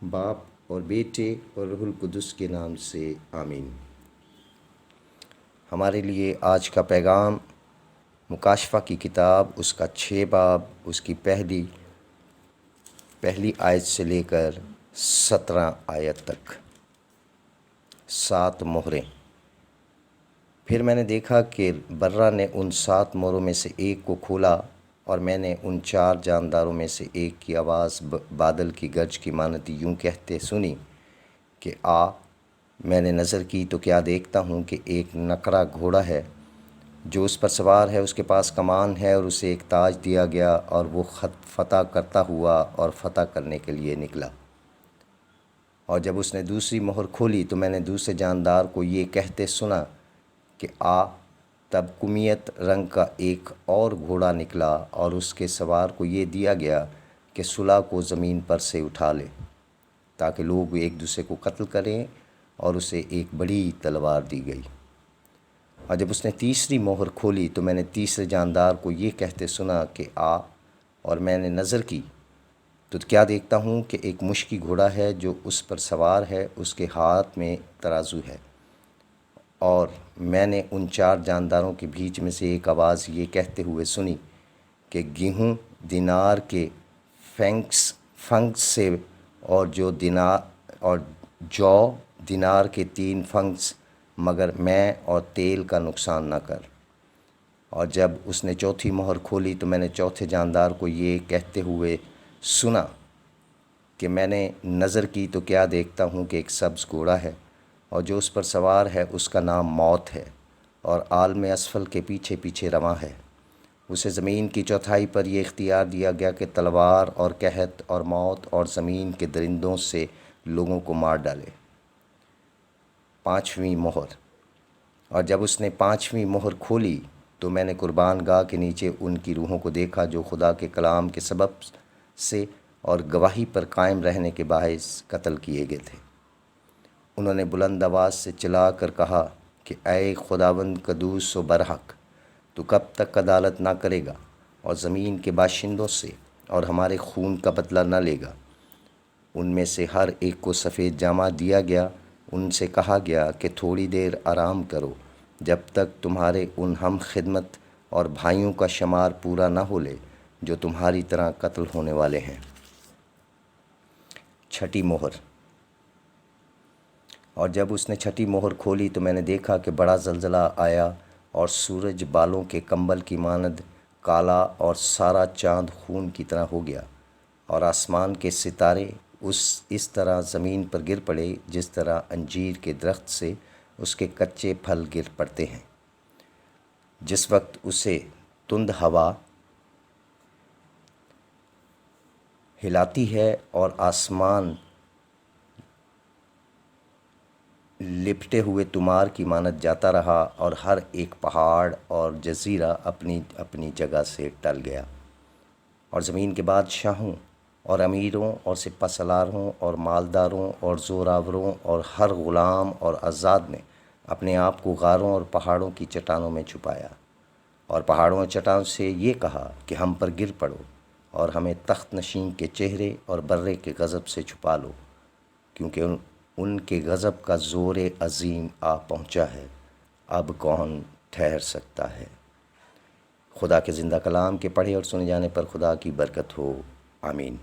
باپ اور بیٹے اور روح القدس کے نام سے آمین۔ ہمارے لیے آج کا پیغام مکاشفہ کی کتاب، اس کا 6 باب، اس کی پہلی آیت سے لے کر 17 آیت تک، 7 مہریں۔ پھر میں نے دیکھا کہ برہ نے ان 7 مہروں میں سے ایک کو کھولا، اور میں نے ان 4 جانداروں میں سے ایک کی آواز بادل کی گرج کی مانند یوں کہتے سنی کہ میں نے نظر کی تو کیا دیکھتا ہوں کہ ایک نکڑا گھوڑا ہے، جو اس پر سوار ہے، اس کے پاس کمان ہے اور اسے ایک تاج دیا گیا، اور وہ فتح کرتا ہوا اور فتح کرنے کے لیے نکلا۔ اور جب اس نے دوسری مہر کھولی تو میں نے دوسرے جاندار کو یہ کہتے سنا کہ تب کمیت رنگ کا ایک اور گھوڑا نکلا، اور اس کے سوار کو یہ دیا گیا کہ صلح کو زمین پر سے اٹھا لے، تاکہ لوگ ایک دوسرے کو قتل کریں، اور اسے ایک بڑی تلوار دی گئی۔ اور جب اس نے تیسری مہر کھولی تو میں نے تیسرے جاندار کو یہ کہتے سنا کہ اور میں نے نظر کی تو کیا دیکھتا ہوں کہ ایک مشکی گھوڑا ہے، جو اس پر سوار ہے، اس کے ہاتھ میں ترازو ہے۔ اور میں نے ان 4 جانداروں کے بیچ میں سے ایک آواز یہ کہتے ہوئے سنی کہ گیہوں دینار کے فنگ سے، اور جو دینار کے 3 فنگس، مگر میں اور تیل کا نقصان نہ کر۔ اور جب اس نے چوتھی مہر کھولی تو میں نے چوتھے جاندار کو یہ کہتے ہوئے سنا کہ میں نے نظر کی تو کیا دیکھتا ہوں کہ ایک سبز گھوڑا ہے، اور جو اس پر سوار ہے اس کا نام موت ہے، اور عالم اسفل کے پیچھے پیچھے رواں ہے۔ اسے زمین کی چوتھائی پر یہ اختیار دیا گیا کہ تلوار اور قحط اور موت اور زمین کے درندوں سے لوگوں کو مار ڈالے۔ 5ویں مہر۔ اور جب اس نے 5ویں مہر کھولی تو میں نے قربان گاہ کے نیچے ان کی روحوں کو دیکھا، جو خدا کے کلام کے سبب سے اور گواہی پر قائم رہنے کے باعث قتل کیے گئے تھے۔ انہوں نے بلند آواز سے چلا کر کہا کہ اے خداوند قدوس و برحق، تو کب تک عدالت نہ کرے گا اور زمین کے باشندوں سے اور ہمارے خون کا بدلہ نہ لے گا؟ ان میں سے ہر ایک کو سفید جامہ دیا گیا۔ ان سے کہا گیا کہ تھوڑی دیر آرام کرو، جب تک تمہارے ان ہم خدمت اور بھائیوں کا شمار پورا نہ ہو لے جو تمہاری طرح قتل ہونے والے ہیں۔ 6ٹی مہر۔ اور جب اس نے 6ٹی مہر کھولی تو میں نے دیکھا کہ بڑا زلزلہ آیا، اور سورج بالوں کے کمبل کی مانند کالا، اور سارا چاند خون کی طرح ہو گیا، اور آسمان کے ستارے اس طرح زمین پر گر پڑے جس طرح انجیر کے درخت سے اس کے کچے پھل گر پڑتے ہیں، جس وقت اسے تند ہوا ہلاتی ہے، اور آسمان لپٹے ہوئے طومار کی مانند جاتا رہا، اور ہر ایک پہاڑ اور جزیرہ اپنی اپنی جگہ سے ٹل گیا۔ اور زمین کے بادشاہوں اور امیروں اور سپہ سالاروں اور مالداروں اور زوراوروں اور ہر غلام اور آزاد نے اپنے آپ کو غاروں اور پہاڑوں کی چٹانوں میں چھپایا، اور پہاڑوں اور چٹانوں سے یہ کہا کہ ہم پر گر پڑو، اور ہمیں تخت نشین کے چہرے اور برے کے غضب سے چھپا لو، کیونکہ ان کے غضب کا زور عظیم پہنچا ہے، اب کون ٹھہر سکتا ہے؟ خدا کے زندہ کلام کے پڑھے اور سنے جانے پر خدا کی برکت ہو، آمین۔